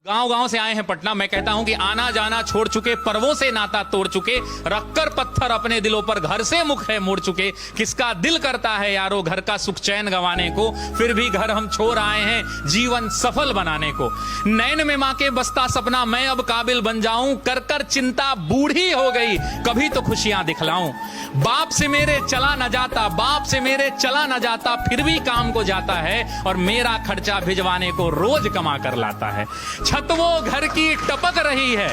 गांव गांव से आए हैं पटना। मैं कहता हूं कि आना जाना छोड़ चुके, पर्वों से नाता तोड़ चुके, रखकर पत्थर अपने दिलों पर घर से मुख है मोड़ चुके। किसका दिल करता है यारो घर का सुख चैन गंवाने को, फिर भी घर हम छोड़ आए हैं जीवन सफल बनाने को। नैन में मां के बसता सपना मैं अब काबिल बन जाऊं, कर कर चिंता बूढ़ी हो गई कभी तो खुशियां दिखलाऊं। बाप से मेरे चला न जाता, बाप से मेरे चला न जाता, फिर भी काम को जाता है और मेरा खर्चा भिजवाने को रोज कमा कर लाता है। छत वो घर की टपक रही है,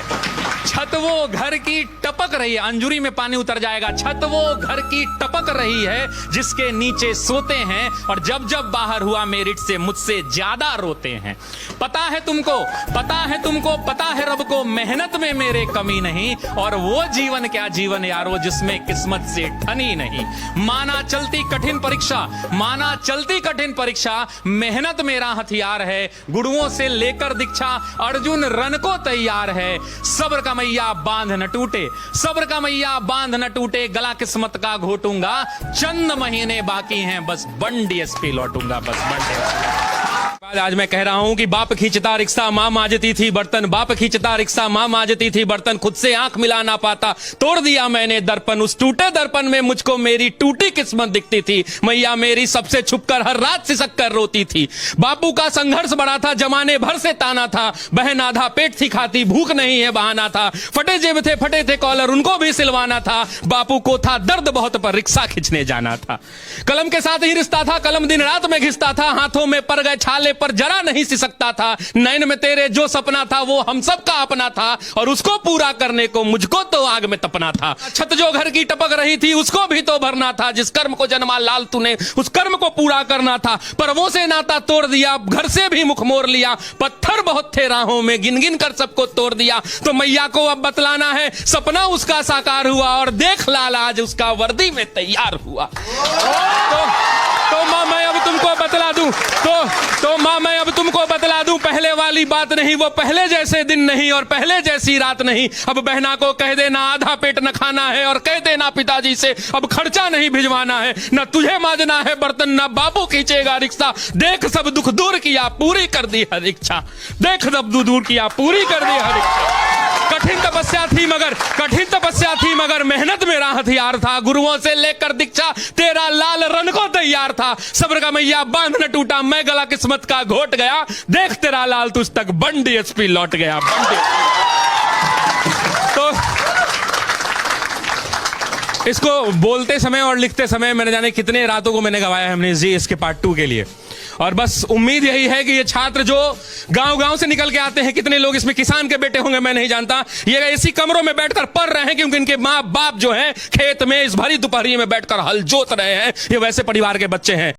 छत वो घर की टपक रही है, अंजुरी में पानी उतर जाएगा। छत वो घर की टपक रही है जिसके नीचे सोते हैं, और जब जब बाहर हुआ मेरिट से मुझसे ज्यादा रोते हैं। पता है तुमको, पता है तुमको, पता है रब को मेहनत में मेरे कमी नहीं, और वो जीवन क्या जीवन यारो जिसमें किस्मत से ठनी नहीं। माना चलती कठिन परीक्षा, माना चलती कठिन परीक्षा, मेहनत मेरा हथियार है, गुरुओं से लेकर दीक्षा अर्जुन रन को तैयार है। सब्र का मैया बांध न टूटे, सब्र का मैया बांध न टूटे, गला किस्मत का घोटूंगा, चंद महीने बाकी हैं बस बंडी एसपी लौटूंगा, बस बंडी। आज मैं कह रहा हूं कि बाप खींचता रिक्शा मां मांजती थी बर्तन, बाप खींचता रिक्शा मां मांजती थी बर्तन, खुद से आंख मिला ना पाता तोड़ दिया मैंने दर्पण। उस टूटे दर्पण में मुझको मेरी टूटी किस्मत दिखती थी, मैया मेरी सबसे छुपकर हर रात सिसक कर रोती थी। बापू का संघर्ष बड़ा था, जमाने भर से ताना था, बहन आधा पेट थी खाती, भूख नहीं है बहाना था, फटे जेब थे फटे थे कॉलर उनको भी सिलवाना था। बापू को था दर्द बहुत पर रिक्शा खींचने जाना था। कलम के साथ ही रिश्ता था, कलम दिन रात में घिसता था, हाथों में पर गए छाले पर जरा नहीं सिसकता था। नैन में तेरे जो सपना था वो हम सब का अपना था, और उसको पूरा करने को मुझको तो आग में तपना था। छत जो घर की टपक रही थी उसको भी तो भरना था, जिस कर्म को जन्मा लाल तूने उस कर्म को पूरा करना था। पर्वों से नाता तोड़ दिया, घर से भी मुख मोड़ लिया, पत्थर बहुत थे राहों में गिन गिन कर सबको तोड़ दिया। तो मैया को अब बतलाना है सपना उसका साकार हुआ, और देख लाल आज उसका वर्दी में तैयार हुआ। तो मां मैं अब तुमको बतला दूं, तो मां मैं अब तुमको बतला दूं, पहले वाली बात नहीं, वो पहले जैसे दिन नहीं और पहले जैसी रात नहीं। अब बहना को कह देना आधा पेट न खाना है, और कह देना पिताजी से अब खर्चा नहीं भिजवाना है। न तुझे मांजना है बर्तन, न बाबू खींचेगा रिक्शा, देख सब दुख दूर किया पूरी कर दी हर इच्छा, देख सब दुख दूर किया पूरी कर दी हर इच्छा। कठिन तपस्या थी मगर, कठिन तपस्या थी मगर मेहनत मेरा हथियार था, गुरुओं से लेकर दीक्षा तेरा लाल रन को तैयार था। सब्र का मैया बांध न टूटा, मैं गला किस्मत का घोट गया, देख तेरा लाल तुझ तक बंडी एसपी लौट गया, बंडी। तो इसको बोलते समय और लिखते समय मैंने जाने कितने रातों को मैंने गवाया है हमने जी इसके पार्ट 2 के लिए। और बस उम्मीद यही है कि ये छात्र जो गांव-गांव से निकल के आते हैं, कितने लोग इसमें किसान के बेटे होंगे मैं नहीं जानता, ये ऐसी कमरों में बैठकर पढ़ रहे हैं क्योंकि इनके माँ बाप जो हैं खेत में इस भरी दोपहरी में बैठकर हल जोत रहे हैं, ये वैसे परिवार के बच्चे हैं।